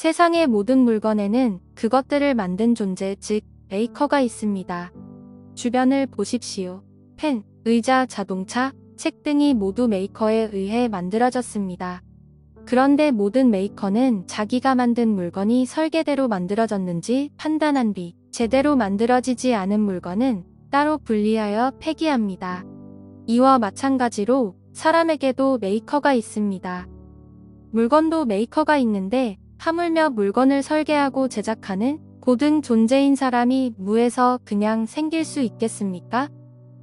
세상의 모든 물건에는 그것들을 만든 존재, 즉 메이커가 있습니다. 주변을 보십시오. 펜, 의자, 자동차, 책 등이 모두 메이커에 의해 만들어졌습니다. 그런데 모든 메이커는 자기가 만든 물건이 설계대로 만들어졌는지 판단한 뒤 제대로 만들어지지 않은 물건은 따로 분리하여 폐기합니다. 이와 마찬가지로 사람에게도 메이커가 있습니다. 물건도 메이커가 있는데 하물며 물건을 설계하고 제작하는 고등 존재인 사람이 무에서 그냥 생길 수 있겠습니까?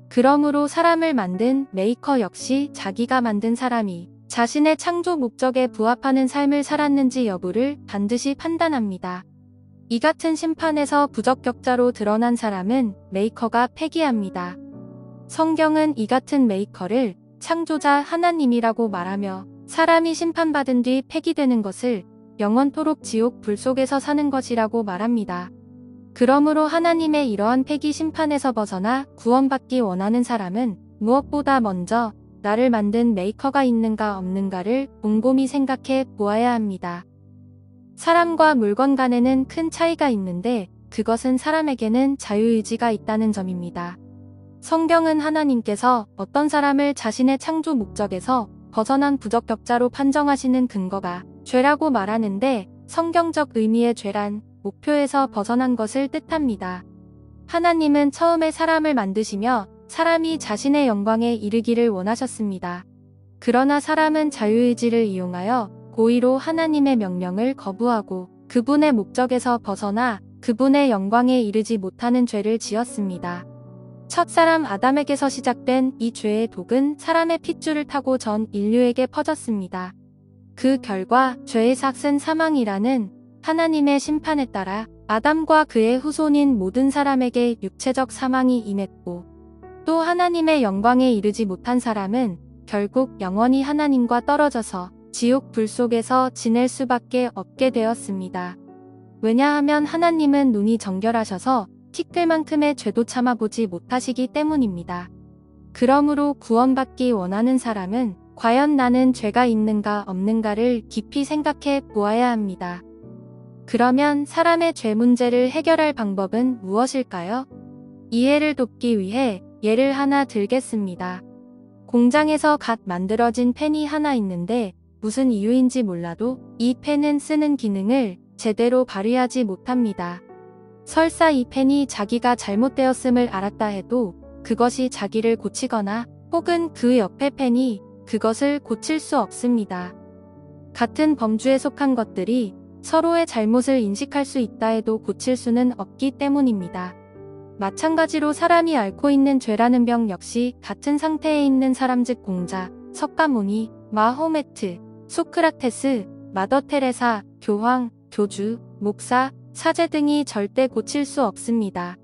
그러므로 사람을 만든 메이커 역시 자기가 만든 사람이 자신의 창조 목적에 부합하는 삶을 살았는지 여부를 반드시 판단합니다. 이 같은 심판에서 부적격자로 드러난 사람은 메이커가 폐기합니다. 성경은 이 같은 메이커를 창조자 하나님이라고 말하며 사람이 심판받은 뒤 폐기되는 것을 영원토록 지옥 불 속에서 사는 것이라고 말합니다. 그러므로 하나님의 이러한 폐기 심판에서 벗어나 구원받기 원하는 사람은 무엇보다 먼저 나를 만든 메이커가 있는가 없는가를 곰곰이 생각해 보아야 합니다. 사람과 물건 간에는 큰 차이가 있는데 그것은 사람에게는 자유의지가 있다는 점입니다. 성경은 하나님께서 어떤 사람을 자신의 창조 목적에서 벗어난 부적격자로 판정하시는 근거가 죄라고 말하는데 성경적 의미의 죄란 목표에서 벗어난 것을 뜻합니다. 하나님은 처음에 사람을 만드시며 사람이 자신의 영광에 이르기를 원하셨습니다. 그러나 사람은 자유의지를 이용하여 고의로 하나님의 명령을 거부하고 그분의 목적에서 벗어나 그분의 영광에 이르지 못하는 죄를 지었습니다. 첫사람 아담에게서 시작된 이 죄의 독은 사람의 핏줄을 타고 전 인류에게 퍼졌습니다. 그 결과 죄의 삭은 사망이라는 하나님의 심판에 따라 아담과 그의 후손인 모든 사람에게 육체적 사망이 임했고 또 하나님의 영광에 이르지 못한 사람은 결국 영원히 하나님과 떨어져서 지옥 불 속에서 지낼 수밖에 없게 되었습니다. 왜냐하면 하나님은 눈이 정결하셔서 티끌만큼의 죄도 참아보지 못하시기 때문입니다. 그러므로 구원받기 원하는 사람은 과연 나는 죄가 있는가 없는가를 깊이 생각해 보아야 합니다. 그러면 사람의 죄 문제를 해결할 방법은 무엇일까요? 이해를 돕기 위해 예를 하나 들겠습니다. 공장에서 갓 만들어진 펜이 하나 있는데 무슨 이유인지 몰라도 이 펜은 쓰는 기능을 제대로 발휘하지 못합니다. 설사 이 펜이 자기가 잘못되었음을 알았다 해도 그것이 자기를 고치거나 혹은 그 옆의 펜이 그것을 고칠 수 없습니다. 같은 범주에 속한 것들이 서로의 잘못을 인식할 수 있다 해도 고칠 수는 없기 때문입니다. 마찬가지로 사람이 앓고 있는 죄라는 병 역시 같은 상태에 있는 사람 즉 공자, 석가모니, 마호메트, 소크라테스, 마더 테레사, 교황, 교주, 목사, 사제 등이 절대 고칠 수 없습니다.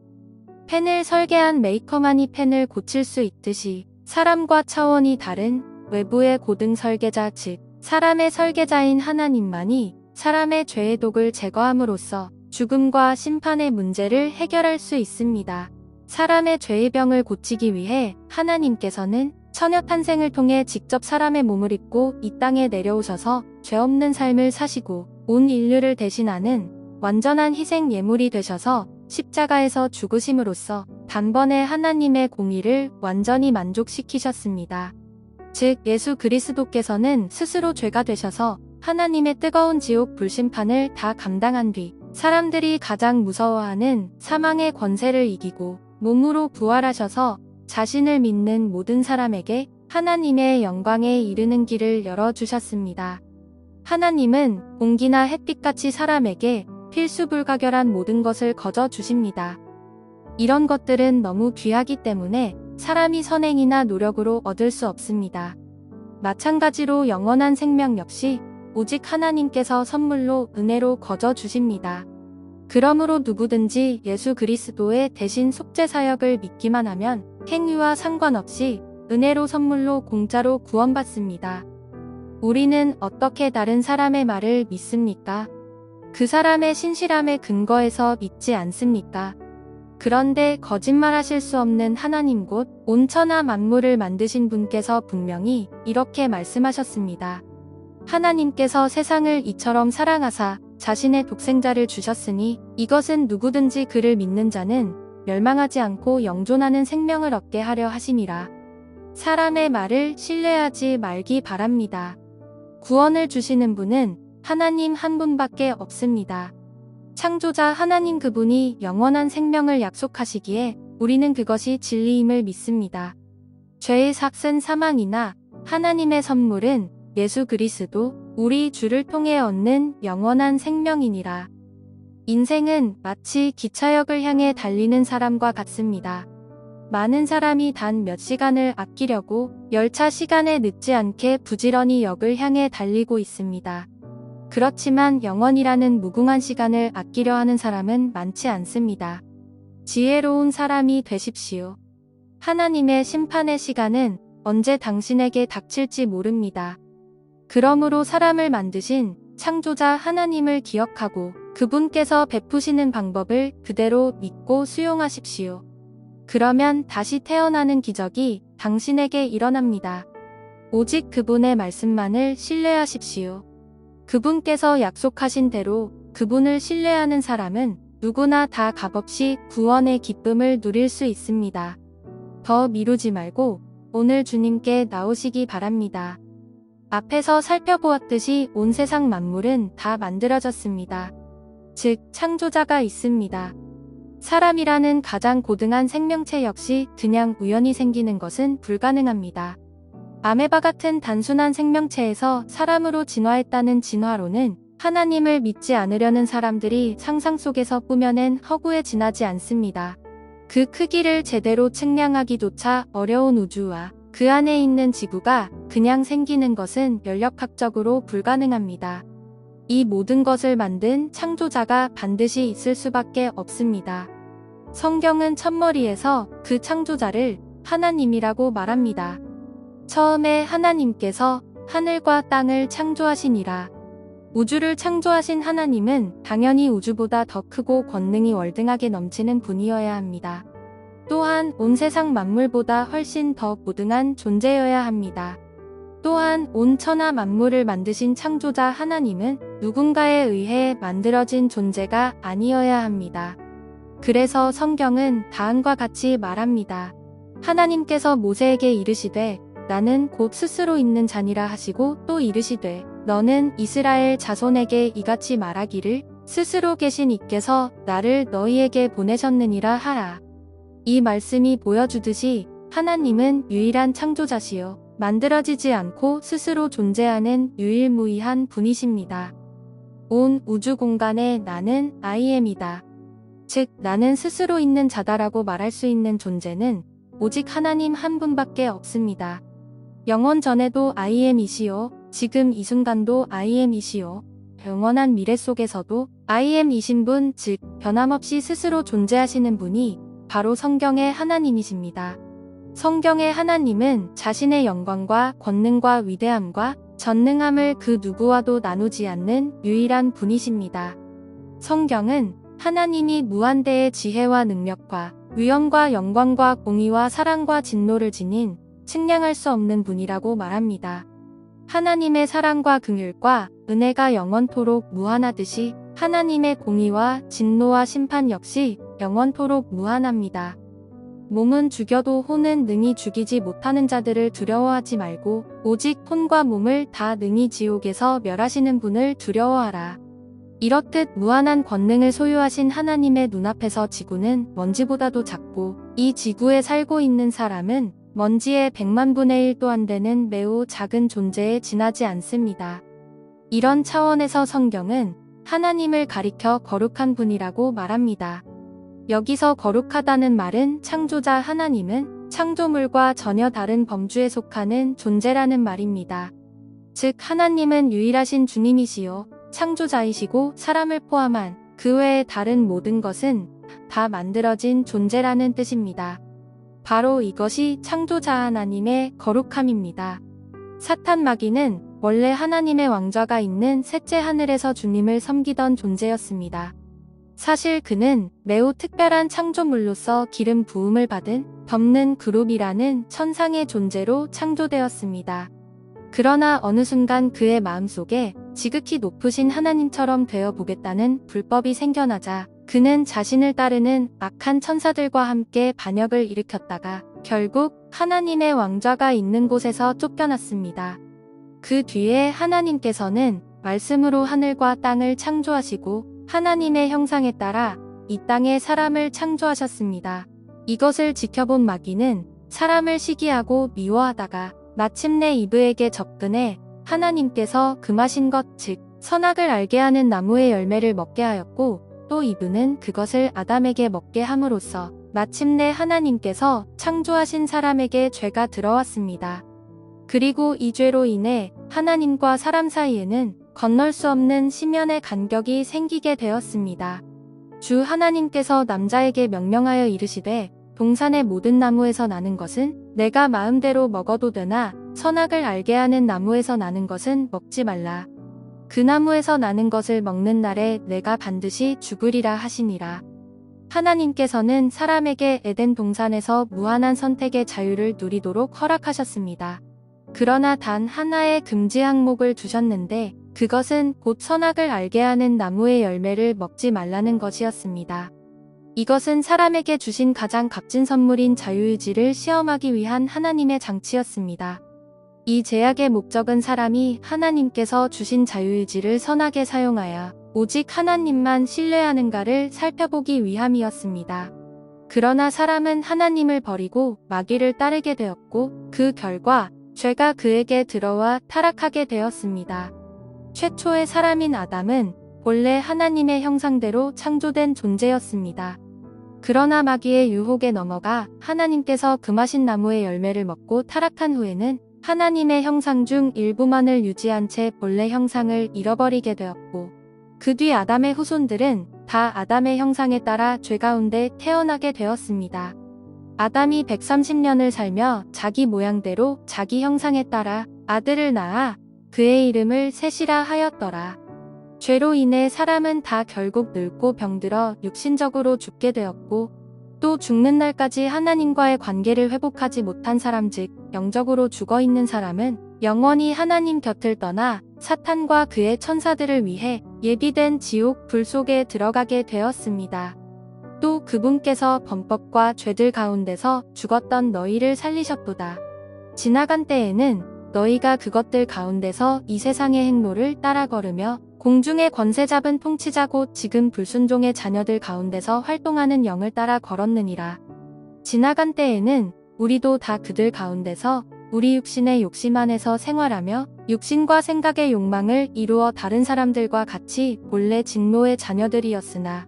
펜을 설계한 메이커만이 펜을 고칠 수 있듯이 사람과 차원이 다른 외부의 고등 설계자 즉 사람의 설계자인 하나님만이 사람의 죄의 독을 제거함으로써 죽음과 심판의 문제를 해결할 수 있습니다. 사람의 죄의 병을 고치기 위해 하나님께서는 처녀 탄생을 통해 직접 사람의 몸을 입고 이 땅에 내려오셔서 죄 없는 삶을 사시고 온 인류를 대신하는 완전한 희생 예물이 되셔서 십자가에서 죽으심으로써 단번에 하나님의 공의를 완전히 만족시키셨습니다. 즉 예수 그리스도께서는 스스로 죄가 되셔서 하나님의 뜨거운 지옥 불심판을 다 감당한 뒤 사람들이 가장 무서워하는 사망의 권세를 이기고 몸으로 부활하셔서 자신을 믿는 모든 사람에게 하나님의 영광에 이르는 길을 열어주셨습니다. 하나님은 공기나 햇빛같이 사람에게 필수불가결한 모든 것을 거저 주십니다. 이런 것들은 너무 귀하기 때문에 사람이 선행이나 노력으로 얻을 수 없습니다. 마찬가지로 영원한 생명 역시 오직 하나님께서 선물로 은혜로 거저 주십니다. 그러므로 누구든지 예수 그리스도의 대신 속죄 사역을 믿기만 하면 행위와 상관없이 은혜로 선물로 공짜로 구원받습니다. 우리는 어떻게 다른 사람의 말을 믿습니까? 그 사람의 신실함에 근거해서 믿지 않습니까? 그런데 거짓말하실 수 없는 하나님 곧 온 천하 만물을 만드신 분께서 분명히 이렇게 말씀하셨습니다. 하나님께서 세상을 이처럼 사랑하사 자신의 독생자를 주셨으니 이것은 누구든지 그를 믿는 자는 멸망하지 않고 영존하는 생명을 얻게 하려 하심이라. 사람의 말을 신뢰하지 말기 바랍니다. 구원을 주시는 분은 하나님 한 분밖에 없습니다. 창조자 하나님 그분이 영원한 생명을 약속하시기에 우리는 그것이 진리임을 믿습니다. 죄의 삭은 사망이나 하나님의 선물은 예수 그리스도 우리 주를 통해 얻는 영원한 생명이니라. 인생은 마치 기차역을 향해 달리는 사람과 같습니다. 많은 사람이 단 몇 시간을 아끼려고 열차 시간에 늦지 않게 부지런히 역을 향해 달리고 있습니다. 그렇지만 영원이라는 무궁한 시간을 아끼려 하는 사람은 많지 않습니다. 지혜로운 사람이 되십시오. 하나님의 심판의 시간은 언제 당신에게 닥칠지 모릅니다. 그러므로 사람을 만드신 창조자 하나님을 기억하고 그분께서 베푸시는 방법을 그대로 믿고 수용하십시오. 그러면 다시 태어나는 기적이 당신에게 일어납니다. 오직 그분의 말씀만을 신뢰하십시오. 그분께서 약속하신 대로 그분을 신뢰하는 사람은 누구나 다 값없이 구원의 기쁨을 누릴 수 있습니다. 더 미루지 말고 오늘 주님께 나오시기 바랍니다. 앞에서 살펴보았듯이 온 세상 만물은 다 만들어졌습니다. 즉, 창조자가 있습니다. 사람이라는 가장 고등한 생명체 역시 그냥 우연히 생기는 것은 불가능합니다. 아메바 같은 단순한 생명체에서 사람으로 진화했다는 진화론은 하나님을 믿지 않으려는 사람들이 상상 속에서 꾸며낸 허구에 지나지 않습니다. 그 크기를 제대로 측량하기조차 어려운 우주와 그 안에 있는 지구가 그냥 생기는 것은 연력학적으로 불가능합니다. 이 모든 것을 만든 창조자가 반드시 있을 수밖에 없습니다. 성경은 첫머리에서 그 창조자를 하나님이라고 말합니다. 처음에 하나님께서 하늘과 땅을 창조하시니라. 우주를 창조하신 하나님은 당연히 우주보다 더 크고 권능이 월등하게 넘치는 분이어야 합니다. 또한 온 세상 만물보다 훨씬 더 고등한 존재여야 합니다. 또한 온 천하 만물을 만드신 창조자 하나님은 누군가에 의해 만들어진 존재가 아니어야 합니다. 그래서 성경은 다음과 같이 말합니다. 하나님께서 모세에게 이르시되 나는 곧 스스로 있는 자니라 하시고 또 이르시되 너는 이스라엘 자손에게 이같이 말하기를 스스로 계신 이께서 나를 너희에게 보내셨느니라 하라. 이 말씀이 보여주듯이 하나님은 유일한 창조자시요 만들어지지 않고 스스로 존재하는 유일무이한 분이십니다. 온 우주 공간에 나는 I am이다. 즉 나는 스스로 있는 자다라고 말할 수 있는 존재는 오직 하나님 한 분밖에 없습니다. 영원 전에도 I am이시요 지금 이 순간도 I am이시요 영원한 미래 속에서도 I am이신 분, 즉 변함없이 스스로 존재하시는 분이 바로 성경의 하나님이십니다. 성경의 하나님은 자신의 영광과 권능과 위대함과 전능함을 그 누구와도 나누지 않는 유일한 분이십니다. 성경은 하나님이 무한대의 지혜와 능력과 위엄과 영광과 공의와 사랑과 진노를 지닌 측량할 수 없는 분이라고 말합니다. 하나님의 사랑과 긍휼과 은혜가 영원토록 무한하듯이 하나님의 공의와 진노와 심판 역시 영원토록 무한합니다. 몸은 죽여도 혼은 능히 죽이지 못하는 자들을 두려워하지 말고 오직 혼과 몸을 다 능히 지옥에서 멸하시는 분을 두려워하라. 이렇듯 무한한 권능을 소유하신 하나님의 눈앞에서 지구는 먼지보다도 작고 이 지구에 살고 있는 사람은 먼지의 100만분의 1도 안 되는 매우 작은 존재에 지나지 않습니다. 이런 차원에서 성경은 하나님을 가리켜 거룩한 분이라고 말합니다. 여기서 거룩하다는 말은 창조자 하나님은 창조물과 전혀 다른 범주에 속하는 존재라는 말입니다. 즉 하나님은 유일하신 주님이시요 창조자이시고 사람을 포함한 그 외의 다른 모든 것은 다 만들어진 존재라는 뜻입니다. 바로 이것이 창조자 하나님의 거룩함입니다. 사탄 마귀는 원래 하나님의 왕좌가 있는 셋째 하늘에서 주님을 섬기던 존재였습니다. 사실 그는 매우 특별한 창조물로서 기름 부음을 받은 덮는 그룹이라는 천상의 존재로 창조되었습니다. 그러나 어느 순간 그의 마음속에 지극히 높으신 하나님처럼 되어 보겠다는 불법이 생겨나자 그는 자신을 따르는 악한 천사들과 함께 반역을 일으켰다가 결국 하나님의 왕좌가 있는 곳에서 쫓겨났습니다. 그 뒤에 하나님께서는 말씀으로 하늘과 땅을 창조하시고 하나님의 형상에 따라 이 땅에 사람을 창조하셨습니다. 이것을 지켜본 마귀는 사람을 시기하고 미워하다가 마침내 이브에게 접근해 하나님께서 금하신 것 즉 선악을 알게 하는 나무의 열매를 먹게 하였고 또 이브는 그것을 아담에게 먹게 함으로써 마침내 하나님께서 창조하신 사람에게 죄가 들어왔습니다. 그리고 이 죄로 인해 하나님과 사람 사이에는 건널 수 없는 심연의 간격이 생기게 되었습니다. 주 하나님께서 남자에게 명령하여 이르시되 동산의 모든 나무에서 나는 것은 내가 마음대로 먹어도 되나 선악을 알게 하는 나무에서 나는 것은 먹지 말라. 그 나무에서 나는 것을 먹는 날에 내가 반드시 죽으리라 하시니라. 하나님께서는 사람에게 에덴 동산에서 무한한 선택의 자유를 누리도록 허락하셨습니다. 그러나 단 하나의 금지 항목을 두셨는데 그것은 곧 선악을 알게 하는 나무의 열매를 먹지 말라는 것이었습니다. 이것은 사람에게 주신 가장 값진 선물인 자유의지를 시험하기 위한 하나님의 장치였습니다. 이 제약의 목적은 사람이 하나님께서 주신 자유의지를 선하게 사용하여 오직 하나님만 신뢰하는가를 살펴보기 위함이었습니다. 그러나 사람은 하나님을 버리고 마귀를 따르게 되었고 그 결과 죄가 그에게 들어와 타락하게 되었습니다. 최초의 사람인 아담은 본래 하나님의 형상대로 창조된 존재였습니다. 그러나 마귀의 유혹에 넘어가 하나님께서 금하신 나무의 열매를 먹고 타락한 후에는 하나님의 형상 중 일부만을 유지한 채 본래 형상을 잃어버리게 되었고 그 뒤 아담의 후손들은 다 아담의 형상에 따라 죄 가운데 태어나게 되었습니다. 아담이 130년을 살며 자기 모양대로 자기 형상에 따라 아들을 낳아 그의 이름을 셋이라 하였더라. 죄로 인해 사람은 다 결국 늙고 병들어 육신적으로 죽게 되었고 또 죽는 날까지 하나님과의 관계를 회복하지 못한 사람 즉 영적으로 죽어있는 사람은 영원히 하나님 곁을 떠나 사탄과 그의 천사들을 위해 예비된 지옥 불 속에 들어가게 되었습니다. 또 그분께서 범법과 죄들 가운데서 죽었던 너희를 살리셨도다. 지나간 때에는 너희가 그것들 가운데서 이 세상의 행로를 따라 걸으며 공중의 권세 잡은 통치자 곧 지금 불순종의 자녀들 가운데서 활동하는 영을 따라 걸었느니라. 지나간 때에는 우리도 다 그들 가운데서 우리 육신의 욕심 안에서 생활하며 육신과 생각의 욕망을 이루어 다른 사람들과 같이 본래 진노의 자녀들이었으나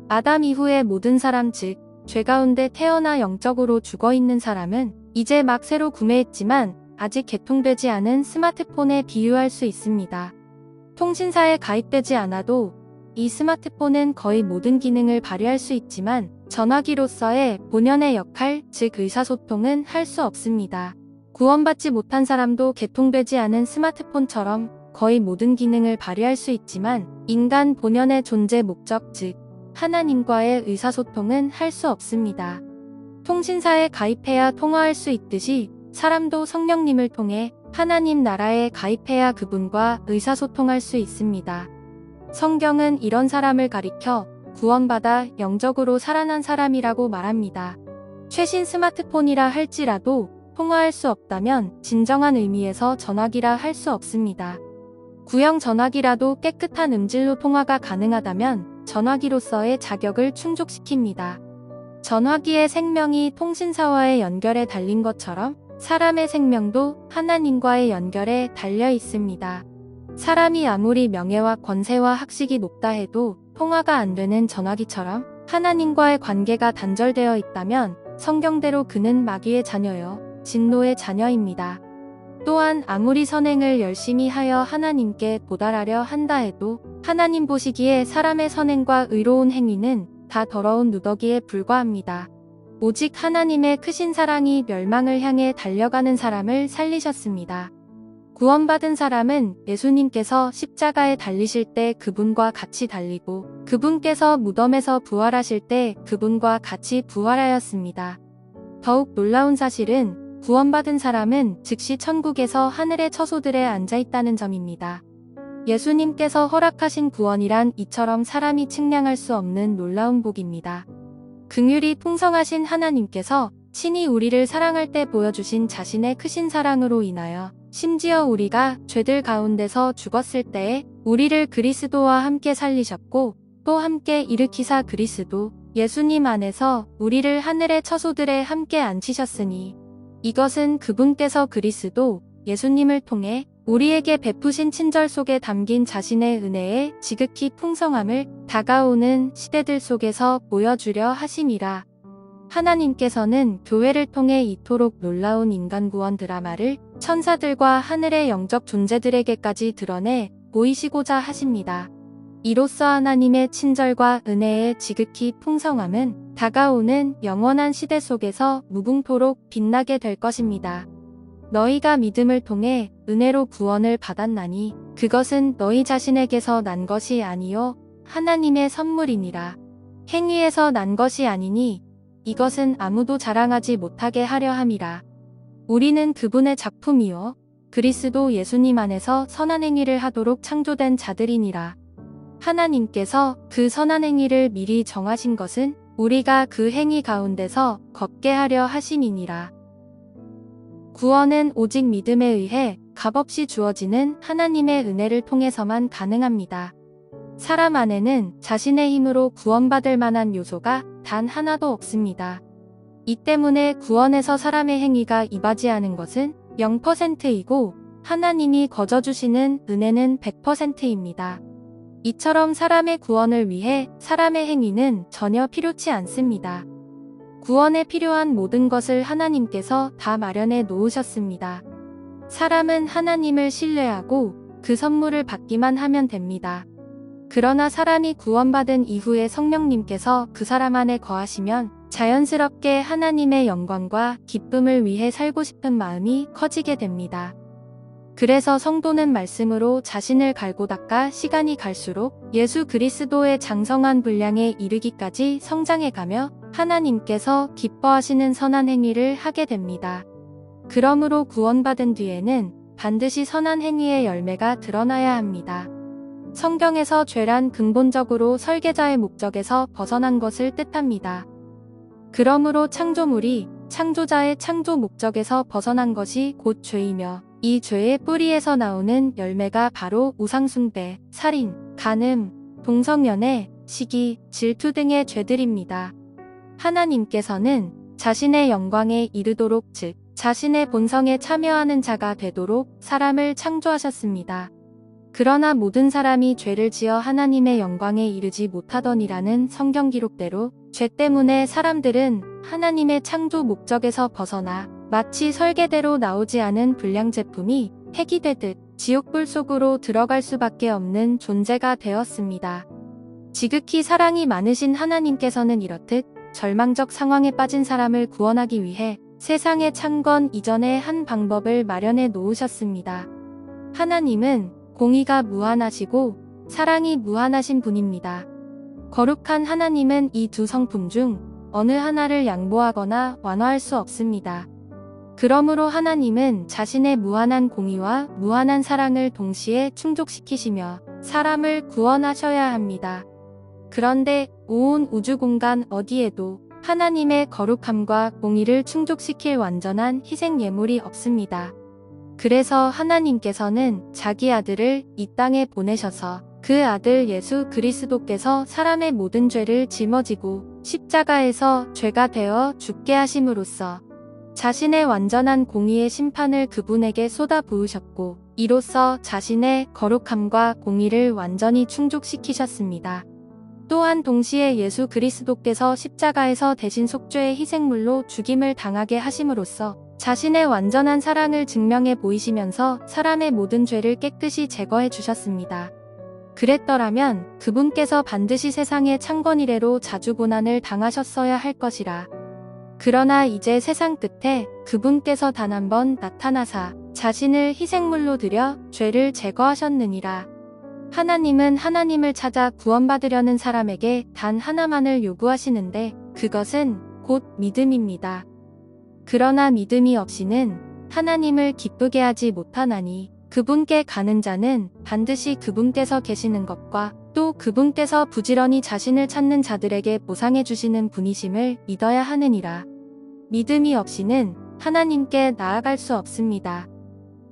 아담 이후의 모든 사람 즉 죄 가운데 태어나 영적으로 죽어있는 사람은 이제 막 새로 구매했지만 아직 개통되지 않은 스마트폰에 비유할 수 있습니다. 통신사에 가입되지 않아도 이 스마트폰은 거의 모든 기능을 발휘할 수 있지만 전화기로서의 본연의 역할, 즉 의사소통은 할 수 없습니다. 구원받지 못한 사람도 개통되지 않은 스마트폰처럼 거의 모든 기능을 발휘할 수 있지만 인간 본연의 존재 목적, 즉 하나님과의 의사소통은 할 수 없습니다. 통신사에 가입해야 통화할 수 있듯이 사람도 성령님을 통해 하나님 나라에 가입해야 그분과 의사소통할 수 있습니다. 성경은 이런 사람을 가리켜 구원받아 영적으로 살아난 사람이라고 말합니다. 최신 스마트폰이라 할지라도 통화할 수 없다면 진정한 의미에서 전화기라 할 수 없습니다. 구형 전화기라도 깨끗한 음질로 통화가 가능하다면 전화기로서의 자격을 충족시킵니다. 전화기의 생명이 통신사와의 연결에 달린 것처럼 사람의 생명도 하나님과의 연결에 달려 있습니다. 사람이 아무리 명예와 권세와 학식이 높다 해도 통화가 안 되는 전화기처럼 하나님과의 관계가 단절되어 있다면 성경대로 그는 마귀의 자녀요, 진노의 자녀입니다. 또한 아무리 선행을 열심히 하여 하나님께 도달하려 한다 해도 하나님 보시기에 사람의 선행과 의로운 행위는 다 더러운 누더기에 불과합니다. 오직 하나님의 크신 사랑이 멸망을 향해 달려가는 사람을 살리셨습니다. 구원받은 사람은 예수님께서 십자가에 달리실 때 그분과 같이 달리고 그분께서 무덤에서 부활하실 때 그분과 같이 부활하였습니다. 더욱 놀라운 사실은 구원받은 사람은 즉시 천국에서 하늘의 처소들에 앉아 있다는 점입니다. 예수님께서 허락하신 구원이란 이처럼 사람이 측량할 수 없는 놀라운 복입니다. 긍휼이 풍성하신 하나님께서 친히 우리를 사랑할 때 보여주신 자신의 크신 사랑으로 인하여 심지어 우리가 죄들 가운데서 죽었을 때에 우리를 그리스도와 함께 살리셨고 또 함께 일으키사 그리스도 예수님 안에서 우리를 하늘의 처소들에 함께 앉히셨으니 이것은 그분께서 그리스도 예수님을 통해 우리에게 베푸신 친절 속에 담긴 자신의 은혜의 지극히 풍성함을 다가오는 시대들 속에서 보여주려 하심이라. 하나님께서는 교회를 통해 이토록 놀라운 인간 구원 드라마를 천사들과 하늘의 영적 존재들에게까지 드러내 보이시고자 하십니다. 이로써 하나님의 친절과 은혜의 지극히 풍성함은 다가오는 영원한 시대 속에서 무궁토록 빛나게 될 것입니다. 너희가 믿음을 통해 은혜로 구원을 받았나니 그것은 너희 자신에게서 난 것이 아니요 하나님의 선물이니라. 행위에서 난 것이 아니니 이것은 아무도 자랑하지 못하게 하려 함이라. 우리는 그분의 작품이요 그리스도 예수님 안에서 선한 행위를 하도록 창조된 자들이니라. 하나님께서 그 선한 행위를 미리 정하신 것은 우리가 그 행위 가운데서 걷게 하려 하심이니라. 구원은 오직 믿음에 의해 값없이 주어지는 하나님의 은혜를 통해서만 가능합니다. 사람 안에는 자신의 힘으로 구원받을 만한 요소가 단 하나도 없습니다. 이 때문에 구원에서 사람의 행위가 이바지하는 것은 0%이고 하나님이 거저주시는 은혜는 100%입니다. 이처럼 사람의 구원을 위해 사람의 행위는 전혀 필요치 않습니다. 구원에 필요한 모든 것을 하나님께서 다 마련해 놓으셨습니다. 사람은 하나님을 신뢰하고 그 선물을 받기만 하면 됩니다. 그러나 사람이 구원받은 이후에 성령님께서 그 사람 안에 거하시면 자연스럽게 하나님의 영광과 기쁨을 위해 살고 싶은 마음이 커지게 됩니다. 그래서 성도는 말씀으로 자신을 갈고 닦아 시간이 갈수록 예수 그리스도의 장성한 분량에 이르기까지 성장해가며 하나님께서 기뻐하시는 선한 행위를 하게 됩니다. 그러므로 구원받은 뒤에는 반드시 선한 행위의 열매가 드러나야 합니다. 성경에서 죄란 근본적으로 설계자의 목적에서 벗어난 것을 뜻합니다. 그러므로 창조물이 창조자의 창조 목적에서 벗어난 것이 곧 죄이며 이 죄의 뿌리에서 나오는 열매가 바로 우상숭배, 살인, 간음, 동성연애, 시기, 질투 등의 죄들입니다. 하나님께서는 자신의 영광에 이르도록 즉 자신의 본성에 참여하는 자가 되도록 사람을 창조하셨습니다. 그러나 모든 사람이 죄를 지어 하나님의 영광에 이르지 못하더니라는 성경 기록대로 죄 때문에 사람들은 하나님의 창조 목적에서 벗어나 마치 설계대로 나오지 않은 불량 제품이 폐기되듯 지옥불 속으로 들어갈 수밖에 없는 존재가 되었습니다. 지극히 사랑이 많으신 하나님께서는 이렇듯 절망적 상황에 빠진 사람을 구원하기 위해 세상의 창건 이전에 한 방법을 마련해 놓으셨습니다. 하나님은 공의가 무한하시고 사랑이 무한하신 분입니다. 거룩한 하나님은 이 두 성품 중 어느 하나를 양보하거나 완화할 수 없습니다. 그러므로 하나님은 자신의 무한한 공의와 무한한 사랑을 동시에 충족시키시며 사람을 구원하셔야 합니다. 그런데 온 우주 공간 어디에도 하나님의 거룩함과 공의를 충족시킬 완전한 희생 예물이 없습니다. 그래서 하나님께서는 자기 아들을 이 땅에 보내셔서 그 아들 예수 그리스도께서 사람의 모든 죄를 짊어지고 십자가에서 죄가 되어 죽게 하심으로써 자신의 완전한 공의의 심판을 그분에게 쏟아 부으셨고 이로써 자신의 거룩함과 공의를 완전히 충족시키셨습니다. 또한 동시에 예수 그리스도께서 십자가에서 대신 속죄의 희생물로 죽임을 당하게 하심으로써 자신의 완전한 사랑을 증명해 보이시면서 사람의 모든 죄를 깨끗이 제거해 주셨습니다. 그랬더라면 그분께서 반드시 세상의 창건 이래로 자주고난을 당하셨어야 할 것이라. 그러나 이제 세상 끝에 그분께서 단 한 번 나타나사 자신을 희생물로 드려 죄를 제거하셨느니라. 하나님은 하나님을 찾아 구원받으려는 사람에게 단 하나만을 요구하시는데 그것은 곧 믿음입니다. 그러나 믿음이 없이는 하나님을 기쁘게 하지 못하나니 그분께 가는 자는 반드시 그분께서 계시는 것과 또 그분께서 부지런히 자신을 찾는 자들에게 보상해 주시는 분이심을 믿어야 하느니라. 믿음이 없이는 하나님께 나아갈 수 없습니다.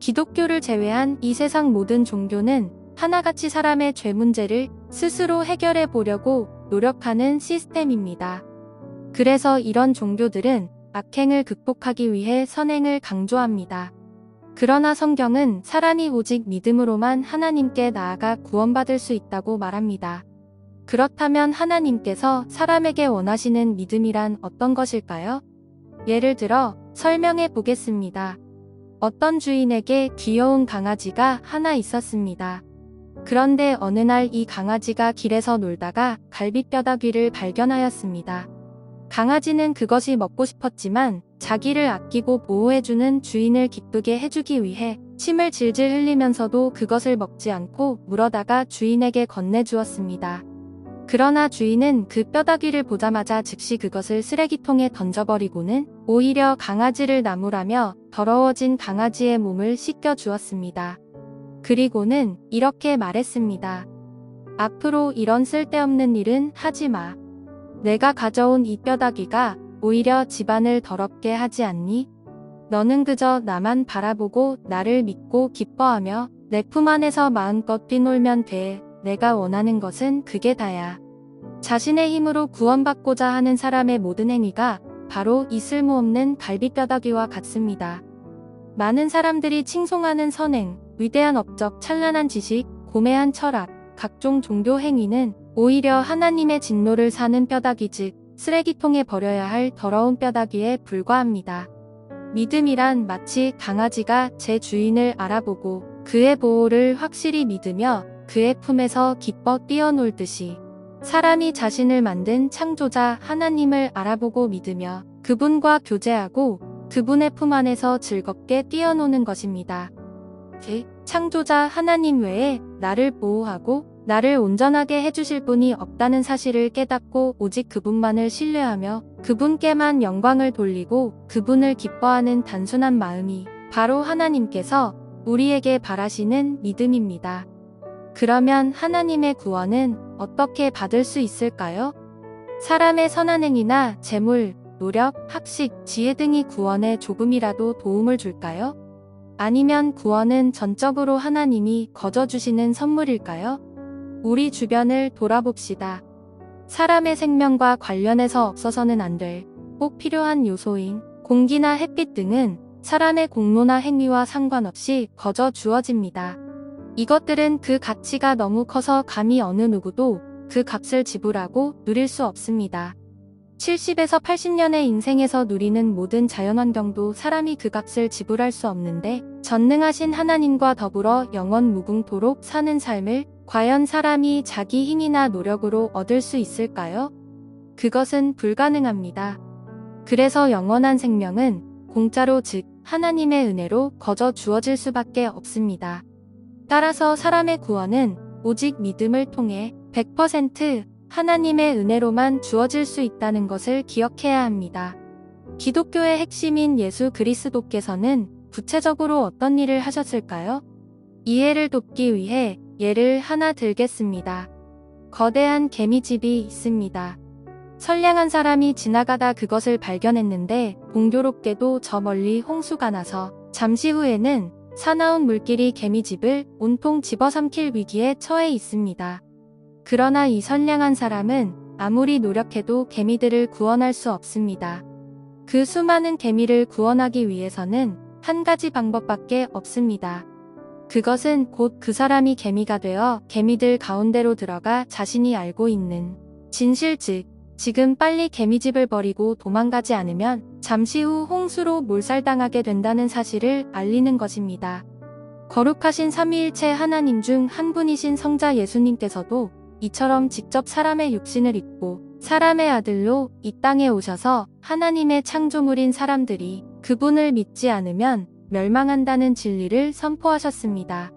기독교를 제외한 이 세상 모든 종교는 하나같이 사람의 죄 문제를 스스로 해결해 보려고 노력하는 시스템입니다. 그래서 이런 종교들은 악행을 극복하기 위해 선행을 강조합니다. 그러나 성경은 사람이 오직 믿음으로만 하나님께 나아가 구원받을 수 있다고 말합니다. 그렇다면 하나님께서 사람에게 원하시는 믿음이란 어떤 것일까요? 예를 들어 설명해 보겠습니다. 어떤 주인에게 귀여운 강아지가 하나 있었습니다. 그런데 어느 날 이 강아지가 길에서 놀다가 갈비뼈다귀를 발견하였습니다. 강아지는 그것이 먹고 싶었지만 자기를 아끼고 보호해주는 주인을 기쁘게 해주기 위해 침을 질질 흘리면서도 그것을 먹지 않고 물어다가 주인에게 건네주었습니다. 그러나 주인은 그 뼈다귀를 보자마자 즉시 그것을 쓰레기통에 던져버리고는 오히려 강아지를 나무라며 더러워진 강아지의 몸을 씻겨주었습니다. 그리고는 이렇게 말했습니다. 앞으로 이런 쓸데없는 일은 하지 마. 내가 가져온 이 뼈다귀가 오히려 집안을 더럽게 하지 않니? 너는 그저 나만 바라보고 나를 믿고 기뻐하며 내 품 안에서 마음껏 뛰놀면 돼. 내가 원하는 것은 그게 다야. 자신의 힘으로 구원받고자 하는 사람의 모든 행위가 바로 이 쓸모없는 갈비뼈다귀와 같습니다. 많은 사람들이 칭송하는 선행, 위대한 업적, 찬란한 지식, 고매한 철학, 각종 종교 행위는 오히려 하나님의 진노를 사는 뼈다귀 즉 쓰레기통에 버려야 할 더러운 뼈다귀에 불과합니다. 믿음이란 마치 강아지가 제 주인을 알아보고 그의 보호를 확실히 믿으며 그의 품에서 기뻐 뛰어놀듯이 사람이 자신을 만든 창조자 하나님을 알아보고 믿으며 그분과 교제하고 그분의 품 안에서 즐겁게 뛰어노는 것입니다. 창조자 하나님 외에 나를 보호하고 나를 온전하게 해주실 분이 없다는 사실을 깨닫고 오직 그분만을 신뢰하며 그분께만 영광을 돌리고 그분을 기뻐하는 단순한 마음이 바로 하나님께서 우리에게 바라시는 믿음입니다. 그러면 하나님의 구원은 어떻게 받을 수 있을까요? 사람의 선한 행위나 재물, 노력, 학식, 지혜 등이 구원에 조금이라도 도움을 줄까요? 아니면 구원은 전적으로 하나님이 거저주시는 선물일까요? 우리 주변을 돌아봅시다. 사람의 생명과 관련해서 없어서는 안 될 꼭 필요한 요소인 공기나 햇빛 등은 사람의 공로나 행위와 상관없이 거저 주어집니다. 이것들은 그 가치가 너무 커서 감히 어느 누구도 그 값을 지불하고 누릴 수 없습니다. 70에서 80년의 인생에서 누리는 모든 자연환경도 사람이 그 값을 지불할 수 없는데 전능하신 하나님과 더불어 영원 무궁토록 사는 삶을 과연 사람이 자기 힘이나 노력으로 얻을 수 있을까요? 그것은 불가능합니다. 그래서 영원한 생명은 공짜로 즉 하나님의 은혜로 거저 주어질 수밖에 없습니다. 따라서 사람의 구원은 오직 믿음을 통해 100% 하나님의 은혜로만 주어질 수 있다는 것을 기억해야 합니다. 기독교의 핵심인 예수 그리스도께서는 구체적으로 어떤 일을 하셨을까요? 이해를 돕기 위해 예를 하나 들겠습니다. 거대한 개미집이 있습니다. 선량한 사람이 지나가다 그것을 발견했는데 공교롭게도 저 멀리 홍수가 나서 잠시 후에는 사나운 물길이 개미집을 온통 집어삼킬 위기에 처해 있습니다. 그러나 이 선량한 사람은 아무리 노력해도 개미들을 구원할 수 없습니다. 그 수많은 개미를 구원하기 위해서는 한 가지 방법밖에 없습니다. 그것은 곧 그 사람이 개미가 되어 개미들 가운데로 들어가 자신이 알고 있는 진실 즉 지금 빨리 개미집을 버리고 도망가지 않으면 잠시 후 홍수로 몰살당하게 된다는 사실을 알리는 것입니다. 거룩하신 삼위일체 하나님 중 한 분이신 성자 예수님께서도 이처럼 직접 사람의 육신을 입고 사람의 아들로 이 땅에 오셔서 하나님의 창조물인 사람들이 그분을 믿지 않으면 멸망한다는 진리를 선포하셨습니다.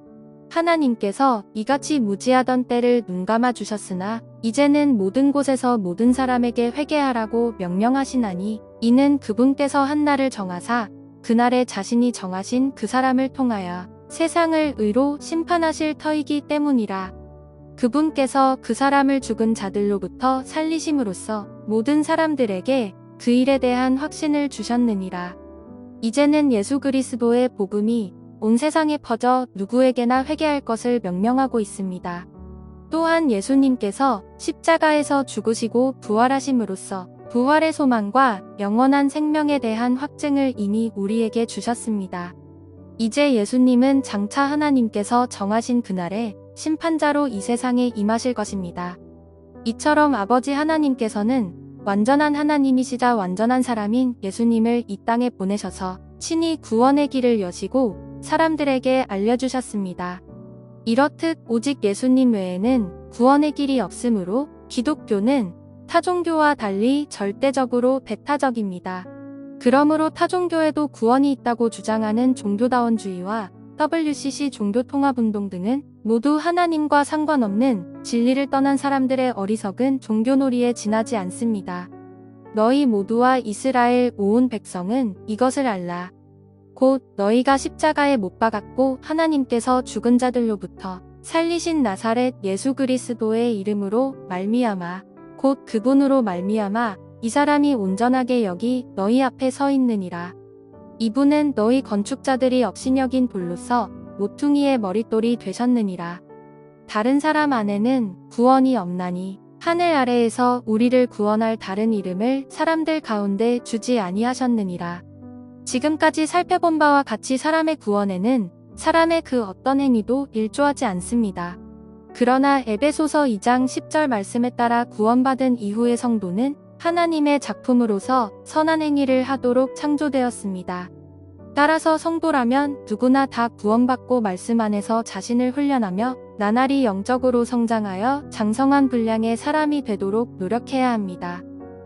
하나님께서 이같이 무지하던 때를 눈감아 주셨으나 이제는 모든 곳에서 모든 사람에게 회개하라고 명령하시나니 이는 그분께서 한 날을 정하사 그날에 자신이 정하신 그 사람을 통하여 세상을 의로 심판하실 터이기 때문이라. 그분께서 그 사람을 죽은 자들로부터 살리심으로써 모든 사람들에게 그 일에 대한 확신을 주셨느니라. 이제는 예수 그리스도의 복음이 온 세상에 퍼져 누구에게나 회개할 것을 명령하고 있습니다. 또한 예수님께서 십자가에서 죽으시고 부활하심으로써 부활의 소망과 영원한 생명에 대한 확증을 이미 우리에게 주셨습니다. 이제 예수님은 장차 하나님께서 정하신 그날에 심판자로 이 세상에 임하실 것입니다. 이처럼 아버지 하나님께서는 완전한 하나님이시자 완전한 사람인 예수님을 이 땅에 보내셔서 친히 구원의 길을 여시고 사람들에게 알려주셨습니다. 이렇듯 오직 예수님 외에는 구원의 길이 없으므로 기독교는 타종교와 달리 절대적으로 배타적입니다. 그러므로 타종교에도 구원이 있다고 주장하는 종교다원주의와 WCC 종교통합운동 등은 모두 하나님과 상관없는 진리를 떠난 사람들의 어리석은 종교놀이에 지나지 않습니다. 너희 모두와 이스라엘 온 백성은 이것을 알라. 곧 너희가 십자가에 못 박았고 하나님께서 죽은 자들로부터 살리신 나사렛 예수 그리스도의 이름으로 말미암아 곧 그분으로 말미암아 이 사람이 온전하게 여기 너희 앞에 서 있느니라. 이분은 너희 건축자들이 업신여긴 돌로서 모퉁이의 머릿돌이 되셨느니라. 다른 사람 안에는 구원이 없나니 하늘 아래에서 우리를 구원할 다른 이름을 사람들 가운데 주지 아니하셨느니라. 지금까지 살펴본 바와 같이 사람의 구원에는 사람의 그 어떤 행위도 일조하지 않습니다. 그러나 에베소서 2장 10절 말씀에 따라 구원받은 이후의 성도는 하나님의 작품으로서 선한 행위를 하도록 창조되었습니다. 따라서 성도라면 누구나 다 구원받고 말씀 안에서 자신을 훈련하며 나날이 영적으로 성장하여 장성한 분량의 사람이 되도록 노력해야 합니다.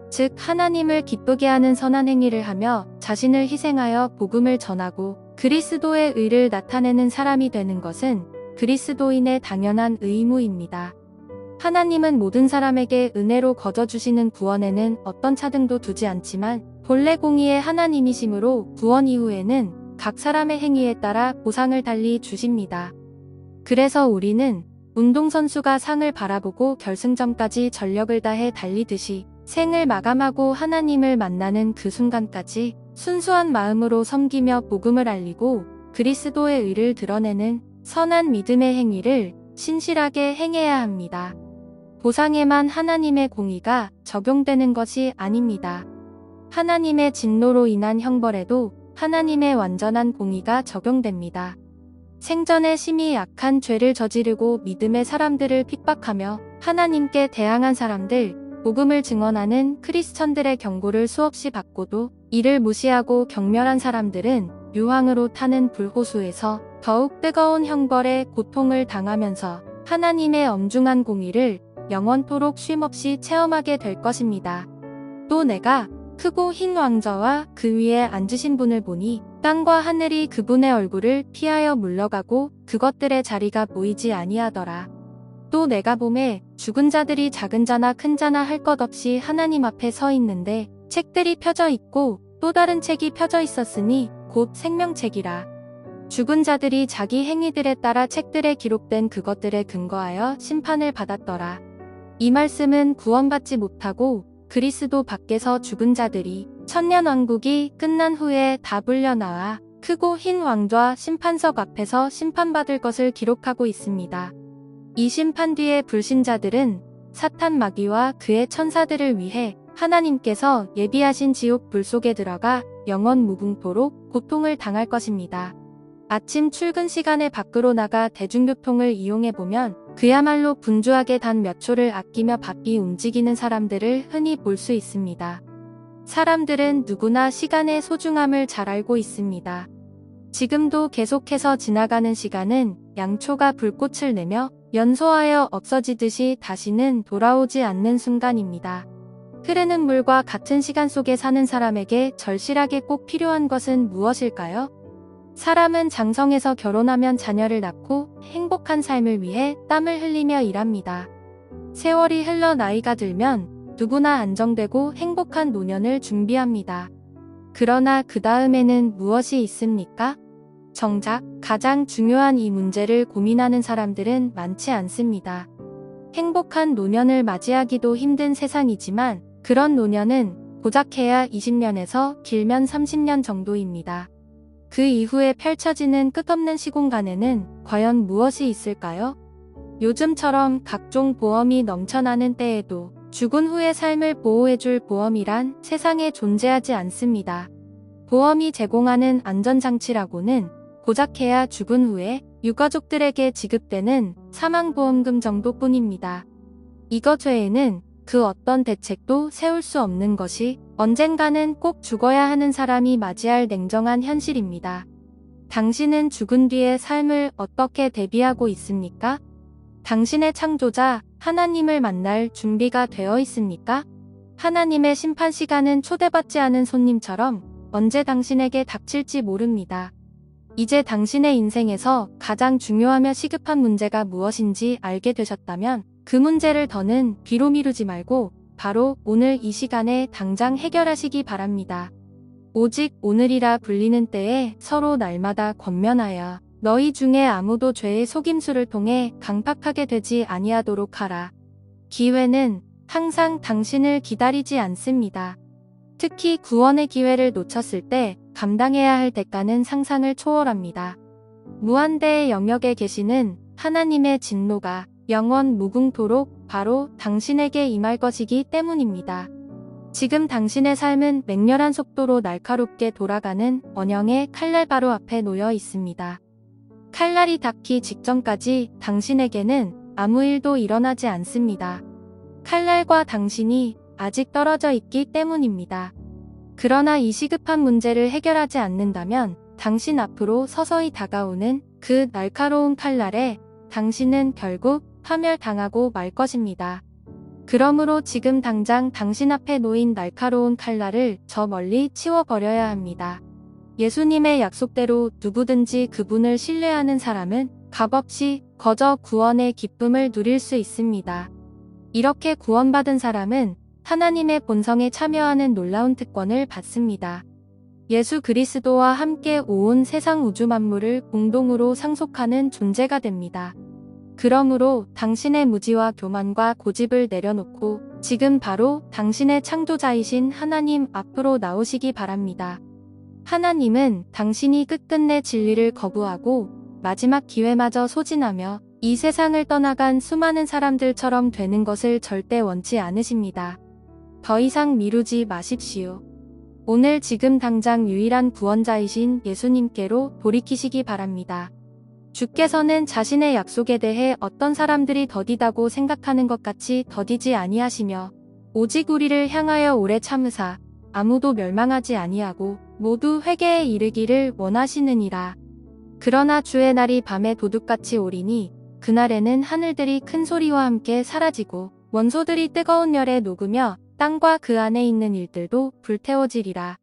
즉 하나님을 기쁘게 하는 선한 행위를 하며 자신을 희생하여 복음을 전하고 그리스도의 의를 나타내는 사람이 되는 것은 그리스도인의 당연한 의무입니다. 하나님은 모든 사람에게 은혜로 거저주시는 구원에는 어떤 차등도 두지 않지만 본래 공의의 하나님이시므로 구원 이후에는 각 사람의 행위에 따라 보상을 달리 주십니다. 그래서 우리는 운동선수가 상을 바라보고 결승점까지 전력을 다해 달리듯이 생을 마감하고 하나님을 만나는 그 순간까지 순수한 마음으로 섬기며 복음을 알리고 그리스도의 의를 드러내는 선한 믿음의 행위를 신실하게 행해야 합니다. 보상에만 하나님의 공의가 적용되는 것이 아닙니다. 하나님의 진노로 인한 형벌에도 하나님의 완전한 공의가 적용됩니다. 생전에 심히 악한 죄를 저지르고 믿음의 사람들을 핍박하며 하나님께 대항한 사람들, 복음을 증언하는 크리스천들의 경고를 수없이 받고도 이를 무시하고 경멸한 사람들은 유황으로 타는 불호수에서 더욱 뜨거운 형벌에 고통을 당하면서 하나님의 엄중한 공의를 영원토록 쉼없이 체험하게 될 것입니다. 또 내가 크고 흰 왕좌와 그 위에 앉으신 분을 보니 땅과 하늘이 그분의 얼굴을 피하여 물러가고 그것들의 자리가 보이지 아니하더라. 또 내가 보매 죽은 자들이 작은 자나 큰 자나 할 것 없이 하나님 앞에 서 있는데 책들이 펴져 있고 또 다른 책이 펴져 있었으니 곧 생명책이라. 죽은 자들이 자기 행위들에 따라 책들에 기록된 그것들에 근거하여 심판을 받았더라. 이 말씀은 구원받지 못하고 그리스도 밖에서 죽은 자들이 천년왕국이 끝난 후에 다 불려나와 크고 흰 왕좌 심판석 앞에서 심판받을 것을 기록하고 있습니다. 이 심판 뒤에 불신자들은 사탄 마귀와 그의 천사들을 위해 하나님께서 예비하신 지옥 불 속에 들어가 영원 무궁토록 고통을 당할 것입니다. 아침 출근 시간에 밖으로 나가 대중교통을 이용해보면 그야말로 분주하게 단 몇 초를 아끼며 바삐 움직이는 사람들을 흔히 볼 수 있습니다. 사람들은 누구나 시간의 소중함을 잘 알고 있습니다. 지금도 계속해서 지나가는 시간은 양초가 불꽃을 내며 연소하여 없어지듯이 다시는 돌아오지 않는 순간입니다. 흐르는 물과 같은 시간 속에 사는 사람에게 절실하게 꼭 필요한 것은 무엇일까요? 사람은 장성해서 결혼하면 자녀를 낳고 행복한 삶을 위해 땀을 흘리며 일합니다. 세월이 흘러 나이가 들면 누구나 안정되고 행복한 노년을 준비합니다. 그러나 그 다음에는 무엇이 있습니까? 정작 가장 중요한 이 문제를 고민하는 사람들은 많지 않습니다. 행복한 노년을 맞이하기도 힘든 세상이지만 그런 노년은 고작해야 20년에서 길면 30년 정도입니다. 그 이후에 펼쳐지는 끝없는 시공간에는 과연 무엇이 있을까요? 요즘처럼 각종 보험이 넘쳐나는 때에도 죽은 후의 삶을 보호해줄 보험이란 세상에 존재하지 않습니다. 보험이 제공하는 안전장치라고는 고작해야 죽은 후에 유가족들에게 지급되는 사망보험금 정도뿐입니다. 이것 외에는 그 어떤 대책도 세울 수 없는 것이 언젠가는 꼭 죽어야 하는 사람이 맞이할 냉정한 현실입니다. 당신은 죽은 뒤의 삶을 어떻게 대비하고 있습니까? 당신의 창조자 하나님을 만날 준비가 되어 있습니까? 하나님의 심판 시간은 초대받지 않은 손님처럼 언제 당신에게 닥칠지 모릅니다. 이제 당신의 인생에서 가장 중요하며 시급한 문제가 무엇인지 알게 되셨다면 그 문제를 더는 뒤로 미루지 말고 바로 오늘 이 시간에 당장 해결하시기 바랍니다. 오직 오늘이라 불리는 때에 서로 날마다 권면하여 너희 중에 아무도 죄의 속임수를 통해 강팍하게 되지 아니하도록 하라. 기회는 항상 당신을 기다리지 않습니다. 특히 구원의 기회를 놓쳤을 때 감당해야 할 대가는 상상을 초월합니다. 무한대의 영역에 계시는 하나님의 진노가 영원 무궁토록 바로 당신에게 임할 것이기 때문입니다. 지금 당신의 삶은 맹렬한 속도로 날카롭게 돌아가는 원형의 칼날 바로 앞에 놓여 있습니다. 칼날이 닿기 직전까지 당신에게는 아무 일도 일어나지 않습니다. 칼날과 당신이 아직 떨어져 있기 때문입니다. 그러나 이 시급한 문제를 해결하지 않는다면 당신 앞으로 서서히 다가오는 그 날카로운 칼날에 당신은 결국 파멸당하고 말 것입니다. 그러므로 지금 당장 당신 앞에 놓인 날카로운 칼날을 저 멀리 치워버려야 합니다. 예수님의 약속대로 누구든지 그분을 신뢰하는 사람은 값없이 거저 구원의 기쁨을 누릴 수 있습니다. 이렇게 구원받은 사람은 하나님의 본성에 참여하는 놀라운 특권을 받습니다. 예수 그리스도와 함께 온 세상 우주 만물을 공동으로 상속하는 존재가 됩니다. 그러므로 당신의 무지와 교만과 고집을 내려놓고 지금 바로 당신의 창조자이신 하나님 앞으로 나오시기 바랍니다. 하나님은 당신이 끝끝내 진리를 거부하고 마지막 기회마저 소진하며 이 세상을 떠나간 수많은 사람들처럼 되는 것을 절대 원치 않으십니다. 더 이상 미루지 마십시오. 오늘 지금 당장 유일한 구원자이신 예수님께로 돌이키시기 바랍니다. 주께서는 자신의 약속에 대해 어떤 사람들이 더디다고 생각하는 것 같이 더디지 아니하시며 오직 우리를 향하여 오래 참으사 아무도 멸망하지 아니하고 모두 회개에 이르기를 원하시느니라. 그러나 주의 날이 밤에 도둑같이 오리니 그날에는 하늘들이 큰 소리와 함께 사라지고 원소들이 뜨거운 열에 녹으며 땅과 그 안에 있는 일들도 불태워지리라.